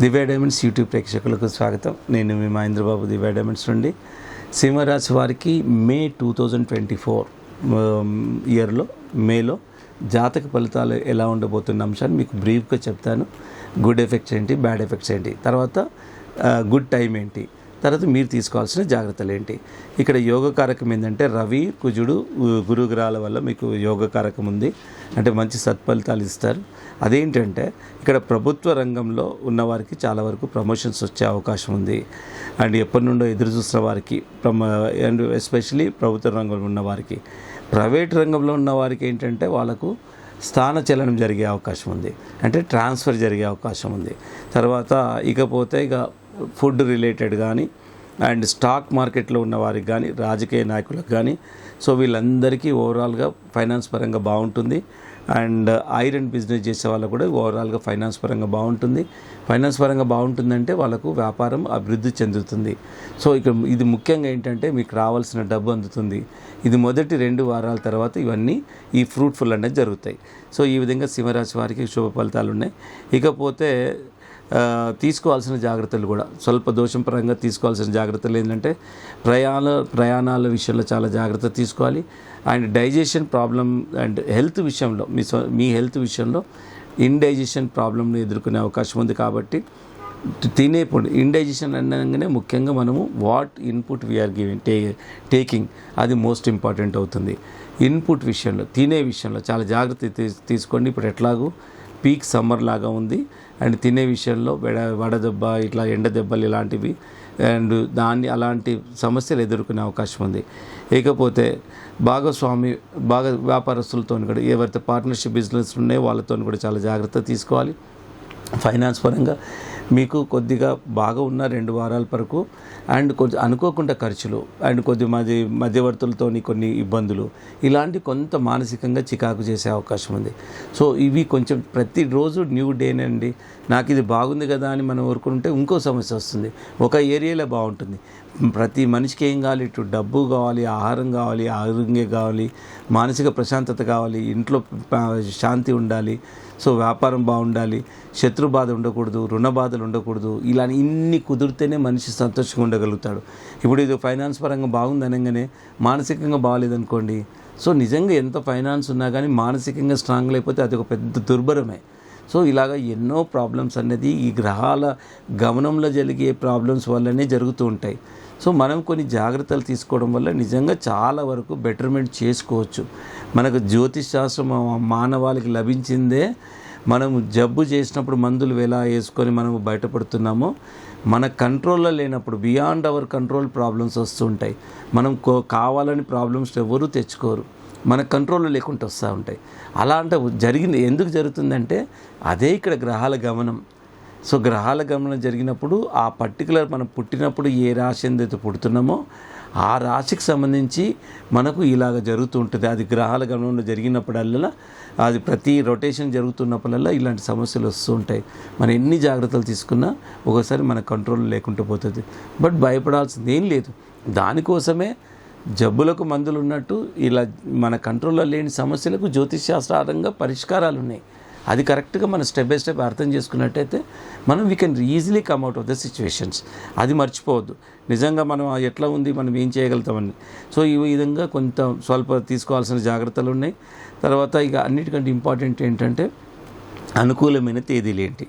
దివ్య diamonds YouTube ప్రేక్షకులకు స్వాగతం. నేను మీ మహేంద్రబాబు, దివ్య డైమండ్స్ నుండి. సింహరాశి వారికి మే 2024 ఇయర్లో మేలో జాతక ఫలితాలు ఎలా ఉండబోతున్న అంశాన్ని మీకు బ్రీఫ్గా చెప్తాను. గుడ్ ఎఫెక్ట్స్ ఏంటి, బ్యాడ్ ఎఫెక్ట్స్ ఏంటి, తర్వాత గుడ్ టైం ఏంటి, తర్వాత మీరు తీసుకోవాల్సిన జాగ్రత్తలు ఏంటి. ఇక్కడ యోగకారకం ఏంటంటే రవి, కుజుడు, గురుగ్రహాల వల్ల మీకు యోగకారకం ఉంది, అంటే మంచి సత్ఫలితాలు ఇస్తారు. అదేంటంటే ఇక్కడ ప్రభుత్వ రంగంలో ఉన్నవారికి చాలా వరకు ప్రమోషన్స్ వచ్చే అవకాశం ఉంది. అండ్ ఎప్పటి నుండో ఎదురు చూస్తున్న వారికి అండ్ ఎస్పెషలీ ప్రభుత్వ రంగంలో ఉన్నవారికి, ప్రైవేట్ రంగంలో ఉన్న వారికి ఏంటంటే వాళ్ళకు స్థానచలనం జరిగే అవకాశం ఉంది, అంటే ట్రాన్స్ఫర్ జరిగే అవకాశం ఉంది. తర్వాత ఇకపోతే ఇక ఫుడ్ రిలేటెడ్ కానీ అండ్ స్టాక్ మార్కెట్లో ఉన్న వారికి కానీ రాజకీయ నాయకులకు కానీ, సో వీళ్ళందరికీ ఓవరాల్గా ఫైనాన్స్ పరంగా బాగుంటుంది. అండ్ ఐరన్ బిజినెస్ చేసే వాళ్ళకు కూడా ఓవరాల్గా ఫైనాన్స్ పరంగా బాగుంటుంది. ఫైనాన్స్ పరంగా బాగుంటుందంటే వాళ్ళకు వ్యాపారం అభివృద్ధి చెందుతుంది. సో ఇక ఇది ముఖ్యంగా ఏంటంటే మీకు రావాల్సిన డబ్బు అందుతుంది. ఇది మొదటి 2 వారాల తర్వాత ఇవన్నీ ఈ ఫ్రూట్ఫుల్ అనేది జరుగుతాయి. సో ఈ విధంగా సింహరాశి వారికి శుభ ఫలితాలు ఉన్నాయి. ఇకపోతే తీసుకోవాల్సిన జాగ్రత్తలు కూడా స్వల్ప దోషం పరంగా తీసుకోవాల్సిన జాగ్రత్తలు ఏంటంటే ప్రయాణాల విషయంలో చాలా జాగ్రత్త తీసుకోవాలి. And digestion problem and health విషయంలో మీ హెల్త్ విషయంలో ఇండైజెషన్ ప్రాబ్లంని ఎదుర్కొనే అవకాశం ఉంది. కాబట్టి తినేప్పుడు ఇండైజెషన్ అనగానే ముఖ్యంగా మనము what input we are giving taking, అది మోస్ట్ ఇంపార్టెంట్ అవుతుంది. ఇన్పుట్ విషయంలో, తినే విషయంలో చాలా జాగ్రత్త తీసుకోండి. ఇప్పుడు ఎట్లాగూ పీక్ సమ్మర్ లాగా ఉంది. అండ్ తినే విషయంలో వడదెబ్బ, ఇట్లా ఎండ దెబ్బలు ఇలాంటివి అండ్ అలాంటి సమస్యలు ఎదుర్కొనే అవకాశం ఉంది. ఇకపోతే వ్యాపారస్తులతో కూడా, ఎవరైతే పార్ట్నర్షిప్ బిజినెస్ ఉన్నాయో వాళ్ళతో కూడా చాలా జాగ్రత్త తీసుకోవాలి. ఫైనాన్స్ పరంగా మీకు కొద్దిగా బాగా ఉన్న 2 వారాల వరకు అండ్ కొంచెం అనుకోకుండా ఖర్చులు అండ్ కొద్ది మధ్యవర్తులతో కొన్ని ఇబ్బందులు, ఇలాంటి కొంత మానసికంగా చికాకు చేసే అవకాశం ఉంది. సో ఇవి కొంచెం ప్రతిరోజు న్యూ డేనండి, నాకు ఇది బాగుంది కదా అని మనం ఊరుకుంటే ఇంకో సమస్య వస్తుంది. ఒక ఏరియాలో బాగుంటుంది, ప్రతి మనిషికి ఏం కావాలి, ఇటు డబ్బు కావాలి, ఆహారం కావాలి, ఆరోగ్యం కావాలి, మానసిక ప్రశాంతత కావాలి, ఇంట్లో శాంతి ఉండాలి, సో వ్యాపారం బాగుండాలి, శత్రు బాధ ఉండకూడదు, రుణ బాధలు ఉండకూడదు. ఇలా ఇన్ని కుదిరితేనే మనిషి సంతోషంగా ఉండగలుగుతాడు. ఇప్పుడు ఇది ఫైనాన్స్ పరంగా బాగుంది అనగానే మానసికంగా బాగాలేదనుకోండి, సో నిజంగా ఎంత ఫైనాన్స్ ఉన్నా కానీ మానసికంగా స్ట్రాంగ్ లేకపోతే అది ఒక పెద్ద దుర్భరమే. సో ఇలాగ ఎన్నో ప్రాబ్లమ్స్ అనేది ఈ గ్రహాల గమనంలో జరిగే ప్రాబ్లమ్స్ వల్లనే జరుగుతూ ఉంటాయి. సో మనం కొన్ని జాగ్రత్తలు తీసుకోవడం వల్ల నిజంగా చాలా వరకు బెటర్మెంట్ చేసుకోవచ్చు. మనకు జ్యోతిష్ శాస్త్రం మానవాళికి లభించిందే, మనము జబ్బు చేసినప్పుడు మందులు ఎలా వేసుకొని మనము బయటపడుతున్నామో, మన కంట్రోల్లో లేనప్పుడు బియాండ్ అవర్ కంట్రోల్ ప్రాబ్లమ్స్ వస్తుంటాయి. మనం కావాలని ప్రాబ్లమ్స్ ఎవరు తెచ్చుకోరు, మన కంట్రోల్లో లేకుండా వస్తూ ఉంటాయి. అలా అంటే ఎందుకు జరుగుతుందంటే అదే ఇక్కడ గ్రహాల గమనం. సో గ్రహాల గమనం జరిగినప్పుడు ఆ పర్టికులర్ మనం పుట్టినప్పుడు ఏ రాశి ఏదైతే పుడుతున్నామో ఆ రాశికి సంబంధించి మనకు ఇలాగ జరుగుతూ ఉంటుంది. అది గ్రహాల గమనంలో జరిగినప్పుడల్లా, అది ప్రతి రొటేషన్ జరుగుతున్నప్పుడల్లా ఇలాంటి సమస్యలు వస్తూ ఉంటాయి. మనం ఎన్ని జాగ్రత్తలు తీసుకున్నా ఒకసారి మన కంట్రోల్ లేకుండా పోతుంది. బట్ భయపడాల్సింది ఏం లేదు. దానికోసమే జబ్బులకు మందులు ఉన్నట్టు ఇలా మన కంట్రోల్లో లేని సమస్యలకు జ్యోతిష్ శాస్త్రారంగా పరిష్కారాలు ఉన్నాయి. అది కరెక్ట్గా మనం స్టెప్ బై స్టెప్ అర్థం చేసుకున్నట్టయితే మనం we can easily come out of the situations. అది మర్చిపోవద్దు. నిజంగా మనం ఎట్లా ఉంది, మనం ఏం చేయగలుగుతామని. సో ఈ విధంగా కొంత స్వల్ప తీసుకోవాల్సిన జాగ్రత్తలు ఉన్నాయి. తర్వాత ఇక అన్నిటికంటే ఇంపార్టెంట్ ఏంటంటే అనుకూలమైన తేదీలు ఏంటి.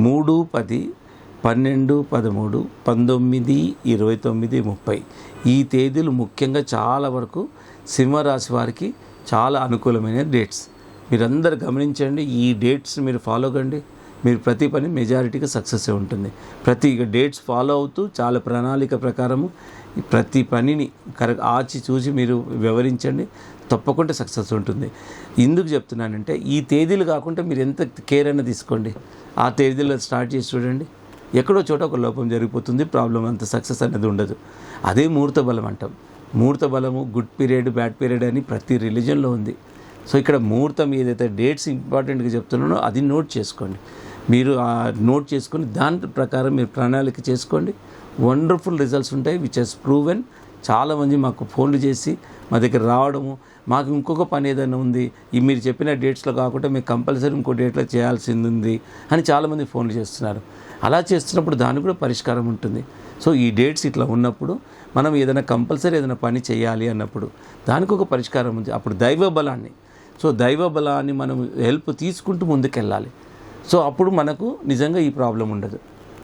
3, 10, 12, 13, 19, 29, 30 ఈ తేదీలు ముఖ్యంగా చాలా వరకు సింహరాశి వారికి చాలా అనుకూలమైన డేట్స్. మీరందరూ గమనించండి, ఈ డేట్స్ మీరు ఫాలో కండి, మీరు ప్రతి పని మెజారిటీగా సక్సెస్ ఉంటుంది. డేట్స్ ఫాలో అవుతూ చాలా ప్రణాళిక ప్రకారము ప్రతి పనిని ఆచి చూసి మీరు వివరించండి, తప్పకుండా సక్సెస్ ఉంటుంది. ఎందుకు చెప్తున్నానంటే ఈ తేదీలు కాకుండా మీరు ఎంత కేర్ అయినా తీసుకోండి, ఆ తేదీలో స్టార్ట్ చేసి చూడండి, ఎక్కడో చోట ఒక లోపం జరిగిపోతుంది, ప్రాబ్లం అంత సక్సెస్ అనేది ఉండదు. అదే ముహూర్త బలం అంటాం. ముహూర్త బలము గుడ్ పీరియడ్, బ్యాడ్ పీరియడ్ అని ప్రతి రిలీజన్లో ఉంది. సో ఇక్కడ ముహూర్తం ఏదైతే డేట్స్ ఇంపార్టెంట్గా చెప్తున్నానో అది నోట్ చేసుకోండి. మీరు ఆ నోట్ చేసుకొని దాని ప్రకారం మీరు ప్రణాళిక చేసుకోండి. వండర్ఫుల్ రిజల్ట్స్ ఉంటాయి, విచ్ హెస్ ప్రూవెన్. చాలామంది మాకు ఫోన్లు చేసి మా దగ్గర రావడము, మాకు ఇంకొక పని ఏదైనా ఉంది, ఈ మీరు చెప్పిన డేట్స్లో కాకుండా మీకు కంపల్సరీ ఇంకో డేట్లో చేయాల్సింది ఉంది అని చాలామంది ఫోన్లు చేస్తున్నారు. అలా చేస్తున్నప్పుడు దానికి కూడా పరిష్కారం ఉంటుంది. సో ఈ డేట్స్ ఇట్లా ఉన్నప్పుడు మనం ఏదైనా కంపల్సరీ ఏదైనా పని చేయాలి అన్నప్పుడు దానికి ఒక పరిష్కారం ఉంది. అప్పుడు దైవ బలాన్ని మనం హెల్ప్ తీసుకుంటూ ముందుకెళ్ళాలి. సో అప్పుడు మనకు నిజంగా ఈ ప్రాబ్లం ఉండదు.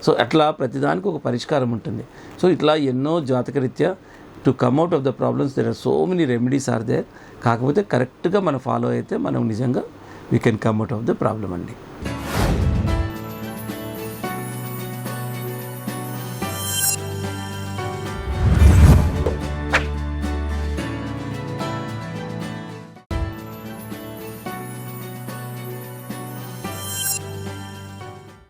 సో అట్లా ప్రతిదానికి ఒక పరిష్కారం ఉంటుంది. సో ఇట్లా ఎన్నో జాతకరీత్యా to come out of the problems there are so many remedies are there. కాకపోతే కరెక్ట్గా మనం ఫాలో అయితే మనం నిజంగా we can come out of the problem అండి.